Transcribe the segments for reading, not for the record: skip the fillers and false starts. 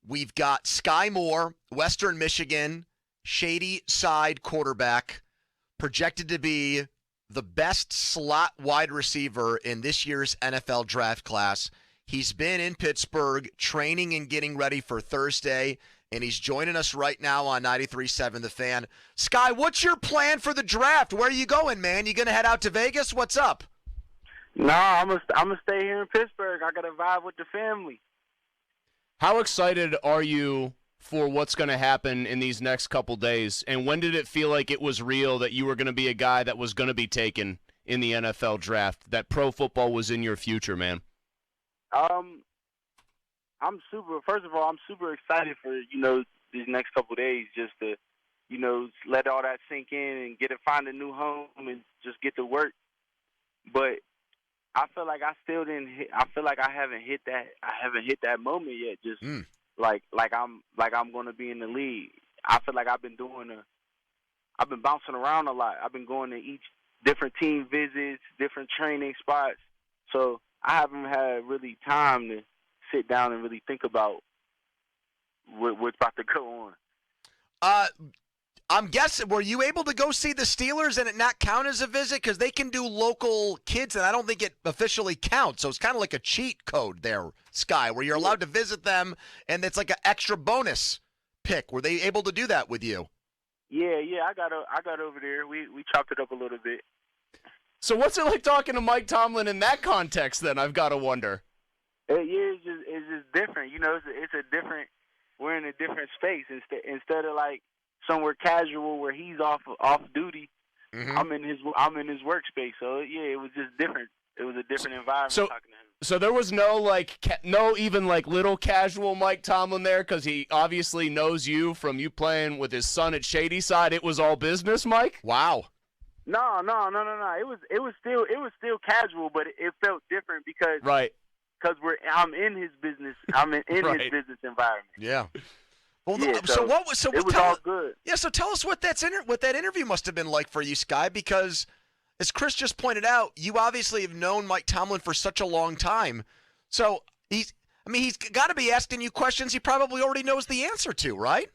We've got Skyy Moore, Western Michigan, Shady side quarterback, projected to be the best slot wide receiver in this year's NFL draft class. He's been in Pittsburgh training and getting ready for Thursday, and he's joining us right now on 93.7 The Fan. Skyy, what's your plan for the draft? Where are you going, man? You going to head out to Vegas? What's up? Nah, I'm gonna stay here in Pittsburgh. I got to vibe with the family. How excited are you for what's going to happen in these next couple days? And when did it feel like it was real that you were going to be a guy that was going to be taken in the NFL draft, that pro football was in your future, man? First of all, I'm super excited for, these next couple of days just to, let all that sink in and find a new home and just get to work. But I feel like I still didn't hit, I feel like I haven't hit that moment yet. Just like I'm going to be in the league. I feel like I've been bouncing around a lot. I've been going to each different team visits, different training spots. So I haven't had really time to sit down and really think about what's about to go on. I'm guessing, were you able to go see the Steelers and it not count as a visit? Because they can do local kids, and I don't think it officially counts. So it's kind of like a cheat code there, Skyy, where you're allowed to visit them, and it's like an extra bonus pick. Were they able to do that with you? Yeah, I got over there. We chopped it up a little bit. So what's it like talking to Mike Tomlin in that context, then, I've got to wonder? It's just different. It's a different – we're in a different space. Instead of, like, somewhere casual where he's off duty, I'm in his workspace. So yeah, it was just different. It was a different environment talking to him. So there was no even little casual Mike Tomlin there, because he obviously knows you from you playing with his son at Shady side. It was all business, Mike. Wow. No. It was still casual, but it felt different because I'm in his business. I'm in his business environment. Yeah. Well, yeah, it was all good. Yeah, so tell us what that interview must have been like for you, Skyy, because as Chris just pointed out, you obviously have known Mike Tomlin for such a long time. So he's got to be asking you questions he probably already knows the answer to, right?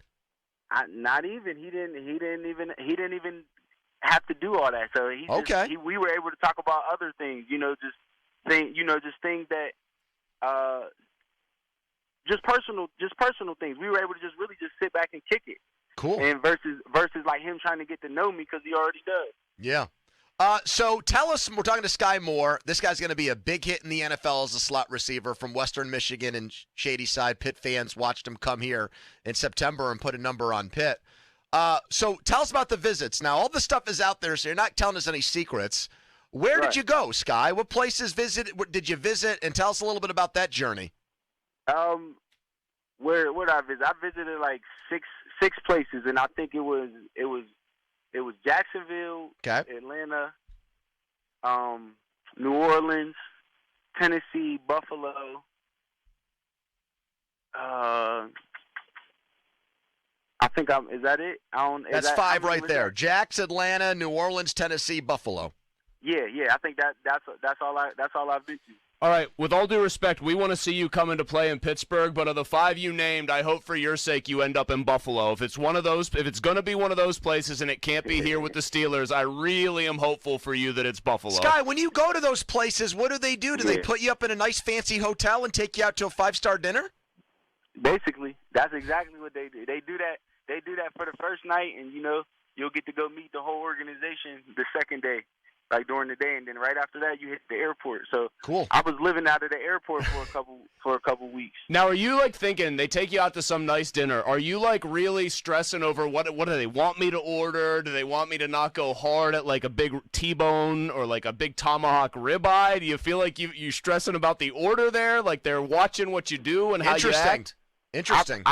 Not even. He didn't even have to do all that. So we were able to talk about other things, just things that just personal things. We were able to just really sit back and kick it. Cool. And versus like him trying to get to know me, because he already does. Yeah. So tell us, we're talking to Skyy Moore. This guy's going to be a big hit in the NFL as a slot receiver from Western Michigan and Shady side. Pitt fans watched him come here in September and put a number on Pitt. So tell us about the visits. Now, all the stuff is out there, so you're not telling us any secrets. Where did you go, Skyy? What places did you visit? And tell us a little bit about that journey. Where did I visit? I visited like six places, and I think it was Jacksonville, Atlanta, New Orleans, Tennessee, Buffalo. I think is that it? That's five right there. Jacks, Atlanta, New Orleans, Tennessee, Buffalo. Yeah. I think that's all I've been to. All right, with all due respect, we want to see you come into play in Pittsburgh, but of the five you named, I hope for your sake you end up in Buffalo. If it's going to be one of those places and it can't be here with the Steelers, I really am hopeful for you that it's Buffalo. Skyy, when you go to those places, what do they do? Do they put you up in a nice fancy hotel and take you out to a 5-star dinner? Basically, that's exactly what they do. They do that for the first night, and you'll get to go meet the whole organization the second day. Like during the day, and then right after that, you hit the airport. So cool. I was living out of the airport for a couple weeks. Now, are you thinking they take you out to some nice dinner? Are you really stressing over what do they want me to order? Do they want me to not go hard at a big T-bone or a big tomahawk ribeye? Do you feel like you stressing about the order there? Like they're watching what you do and how you act? Interesting.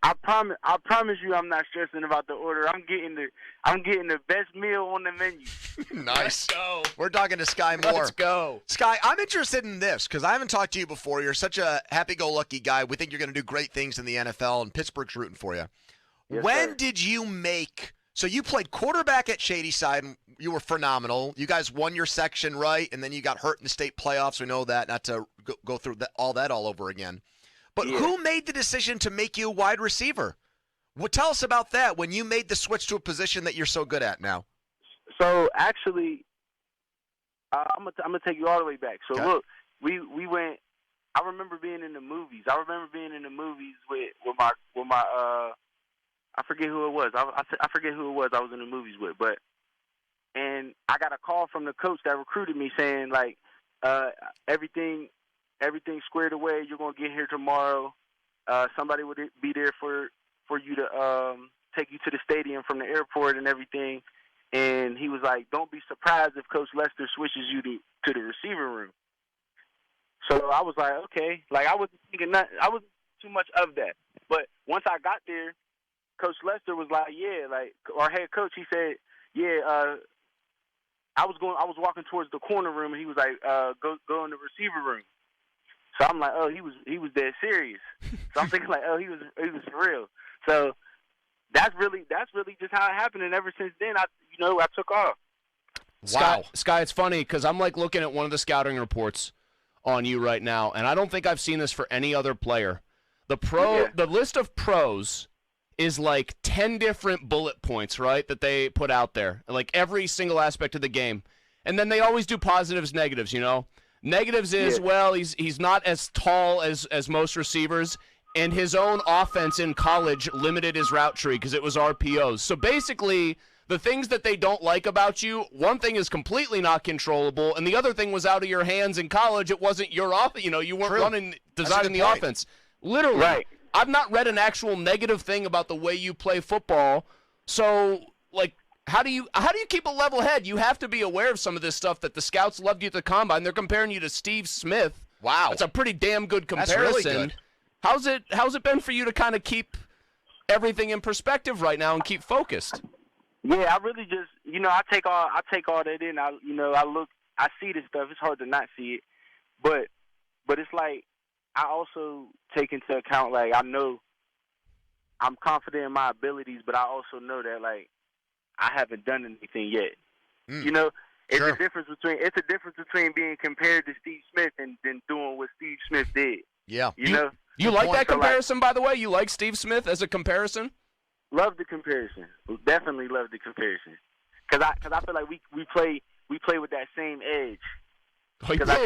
I promise you, I'm not stressing about the order. I'm getting the best meal on the menu. Nice. Let's go. We're talking to Skyy Moore. Let's go. Skyy, I'm interested in this because I haven't talked to you before. You're such a happy-go-lucky guy. We think you're going to do great things in the NFL, and Pittsburgh's rooting for you. Yes, when sir. did you make – so you played quarterback at Shady side, and you were phenomenal. You guys won your section, right? And then you got hurt in the state playoffs. We know that, not to go through all over again. But Yeah. who made the decision to make you a wide receiver? Well, tell us about that when you made the switch to a position that you're so good at now. So actually, I'm gonna take you all the way back. So Okay. look, we went. I remember being in the movies. I remember being in the movies with my I forget who it was. I forget who it was I was in the movies with, and I got a call from the coach that recruited me saying like, everything squared away. You're gonna get here tomorrow. Somebody would be there for you to take you to the stadium from the airport and everything. And he was like, "Don't be surprised if Coach Lester switches you to the receiver room." So I was like, "Okay." Like I wasn't thinking I wasn't too much of that. But once I got there, Coach Lester was like, "Yeah," like our head coach. He said, "Yeah." I was walking towards the corner room, and he was like, "Go in the receiver room." So I'm like, "Oh, he was dead serious." So I'm thinking like, "Oh, he was for real." So that's really just how it happened, and ever since then, I took off. Wow. Skyy, it's funny because I'm like looking at one of the scouting reports on you right now, and I don't think I've seen this for any other player. The list of pros is like 10 different bullet points, right, that they put out there, like every single aspect of the game. And then they always do positives, negatives, you know? Negatives is, well, he's not as tall as most receivers, and his own offense in college limited his route tree because it was RPOs. So basically, the things that they don't like about you, one thing is completely not controllable, and the other thing was out of your hands in college. It wasn't your offense. You know, you weren't designing the offense. Literally. Right. I've not read an actual negative thing about the way you play football. So, like, how do you keep a level head? You have to be aware of some of this stuff that the scouts loved you at the combine. They're comparing you to Steve Smith. Wow. That's a pretty damn good comparison. That's really good. How's it been for you to kind of keep everything in perspective right now and keep focused? Yeah, I really just, I take all that in. I see this stuff. It's hard to not see it, but it's like I also take into account, like, I know I'm confident in my abilities, but I also know that, like, I haven't done anything yet. It's Sure. a difference between being compared to Steve Smith and then doing what Steve Smith did. Yeah. You like that point. comparison, by the way? You like Steve Smith as a comparison? Love the comparison. Definitely love the comparison. Cause I feel like we play with that same edge.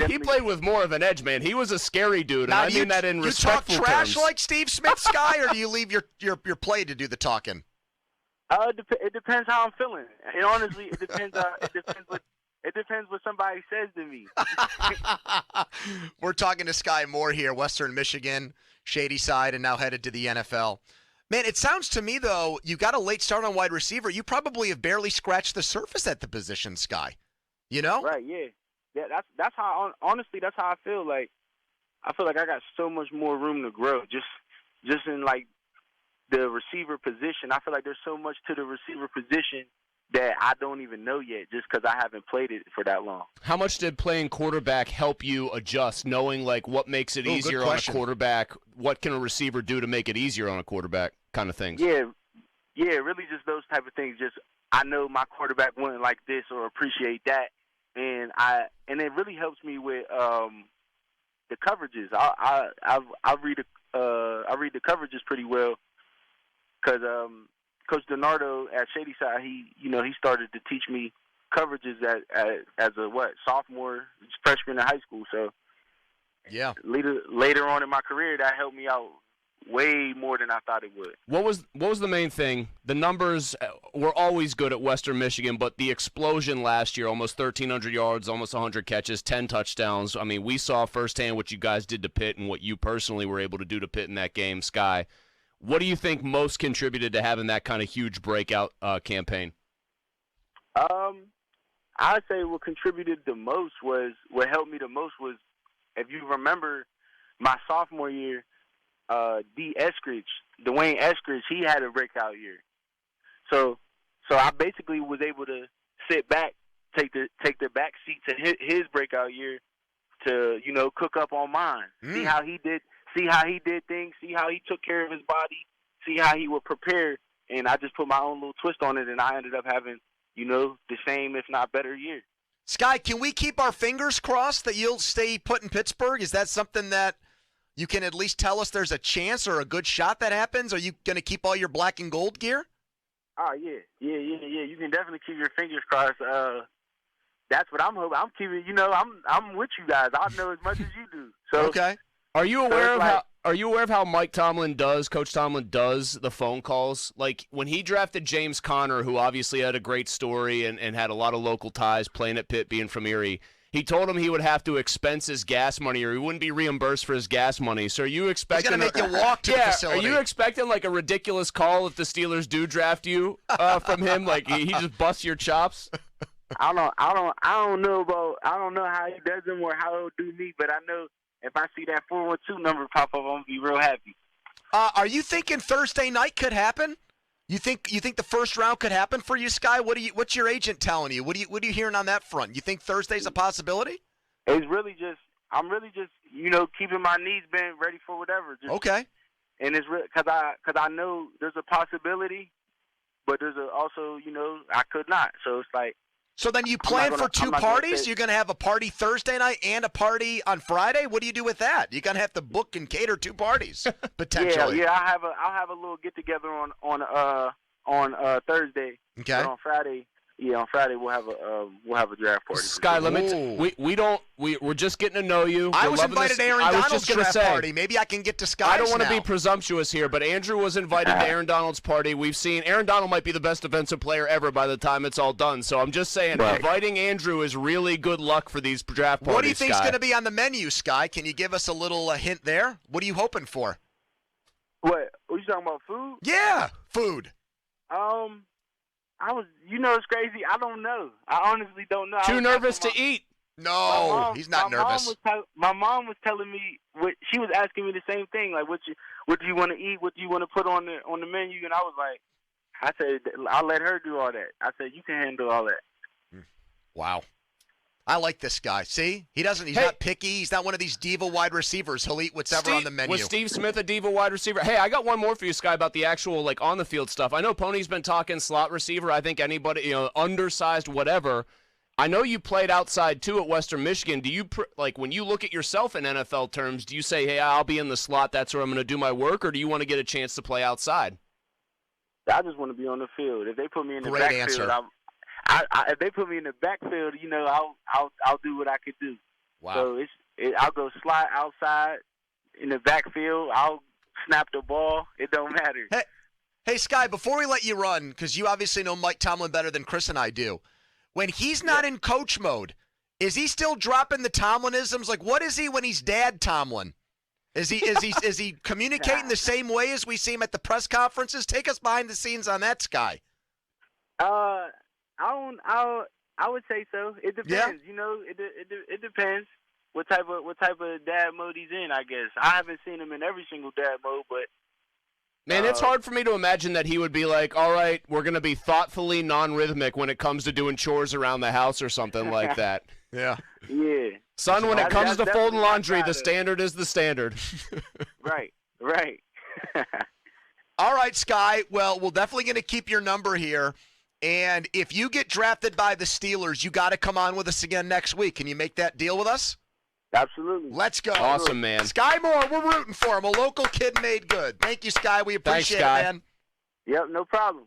He played with more of an edge, man. He was a scary dude, and Now, I mean that in respectful You talk trash terms. like Steve Smith, Skyy, or do you leave your play to do the talking? It depends how I'm feeling. And honestly, it depends. It depends what somebody says to me. We're talking to Skyy Moore here, Western Michigan, Shady side, and now headed to the NFL. Man, it sounds to me, though, you got a late start on wide receiver. You probably have barely scratched the surface at the position, Skyy. You know? Right, yeah. That's how, honestly, that's how I feel. Like, I feel like I got so much more room to grow just in, like, the receiver position. I feel like there's so much to the receiver position that I don't even know yet just because I haven't played it for that long. How much did playing quarterback help you adjust, knowing, like, what makes it easier on a quarterback? What can a receiver do to make it easier on a quarterback kind of things? Yeah, really just those type of things. Just I know my quarterback wouldn't like this or appreciate that, and it really helps me with the coverages. I read the coverages pretty well because Coach Donardo at Shady side, he started to teach me coverages as a sophomore, freshman in high school. So yeah, later on in my career, that helped me out way more than I thought it would. What was the main thing? The numbers were always good at Western Michigan, but the explosion last year, almost 1,300 yards, almost 100 catches, 10 touchdowns. I mean, we saw firsthand what you guys did to Pitt and what you personally were able to do to Pitt in that game, Skyy. What do you think most contributed to having that kind of huge breakout campaign? I'd say what helped me the most was, if you remember my sophomore year, Dwayne Eskridge, he had a breakout year. So I basically was able to sit back, take the back seat to his breakout year to, cook up on mine. See how he did things, see how he took care of his body, see how he would prepare, and I just put my own little twist on it, and I ended up having, the same, if not better year. Skyy, can we keep our fingers crossed that you'll stay put in Pittsburgh? Is that something that you can at least tell us there's a chance or a good shot that happens? Are you going to keep all your black and gold gear? Oh yeah. You can definitely keep your fingers crossed. That's what I'm hoping. I'm keeping. I'm with you guys. I know as much as you do. So okay. Are you aware of how Mike Tomlin Coach Tomlin does the phone calls? Like when he drafted James Conner, who obviously had a great story and had a lot of local ties, playing at Pitt, being from Erie. He told him he would have to expense his gas money, or he wouldn't be reimbursed for his gas money. So are you expecting? He's gonna make you walk to the facility. Are you expecting like a ridiculous call if the Steelers do draft you from him? Like he just busts your chops? I don't know how he does them or how he'll do me, but I know if I see that 412 number pop up, I'm gonna be real happy. Are you thinking Thursday night could happen? You think the first round could happen for you, Skyy? What's your agent telling you? What are you hearing on that front? You think Thursday's a possibility? I'm really just keeping my knees bent, ready for whatever. Okay. And it's because I know there's a possibility, but there's also I could not. So it's like. So then you plan for two parties? You're going to have a party Thursday night and a party on Friday? What do you do with that? You're going to have to book and cater two parties potentially. Yeah. I'll have a little get together on Thursday. Okay. But on Friday we'll have a draft party. Skyy, we're just getting to know you. I was invited to Aaron Donald's draft party. Maybe I can get to Skyy's I don't want to now. be presumptuous here, but Andrew was invited to Aaron Donald's party. We've seen Aaron Donald might be the best defensive player ever by the time it's all done. So I'm just saying, inviting Andrew is really good luck for these draft parties. What do you think's going to be on the menu, Skyy? Can you give us a little hint there? What are you hoping for? What? Are you talking about food? Yeah, food. It's crazy. I don't know. I honestly don't know. Too nervous to eat. No, he's not nervous. My mom was telling me she was asking me the same thing. Like, what do you want to eat? What do you want to put on the menu? And I was like, I said, I'll let her do all that. I said, you can handle all that. Wow. I like this guy. See? He's not picky. He's not one of these diva wide receivers. He'll eat whatever on the menu. Was Steve Smith a diva wide receiver? Hey, I got one more for you, Skyy, about the actual on the field stuff. I know Pony's been talking slot receiver. I think anybody, undersized, whatever. I know you played outside too at Western Michigan. Do you when you look at yourself in NFL terms, do you say, "Hey, I'll be in the slot. That's where I'm going to do my work," or do you want to get a chance to play outside? I just want to be on the field. If they put me in the Great backfield, answer. if they put me in the backfield, I'll do what I could do. Wow. So I'll go slide outside in the backfield. I'll snap the ball. It don't matter. Hey, Skyy, before we let you run, because you obviously know Mike Tomlin better than Chris and I do, when he's not in coach mode, is he still dropping the Tomlinisms? Like, what is he when he's Dad Tomlin? Is he communicating the same way as we see him at the press conferences? Take us behind the scenes on that, Skyy. I would say so. It depends. Yeah. It depends what type of dad mode he's in. I guess I haven't seen him in every single dad mode, but man, it's hard for me to imagine that he would be like, "All right, we're going to be thoughtfully non-rhythmic when it comes to doing chores around the house or something like that." Yeah. Yeah. Son, when it comes to folding laundry, the standard is the standard. Right. All right, Skyy. Well, we're definitely going to keep your number here. And if you get drafted by the Steelers, you got to come on with us again next week. Can you make that deal with us? Absolutely. Let's go. Awesome, man. Skyy Moore, we're rooting for him. A local kid made good. Thank you, Skyy. We appreciate it, man. Yep, no problem.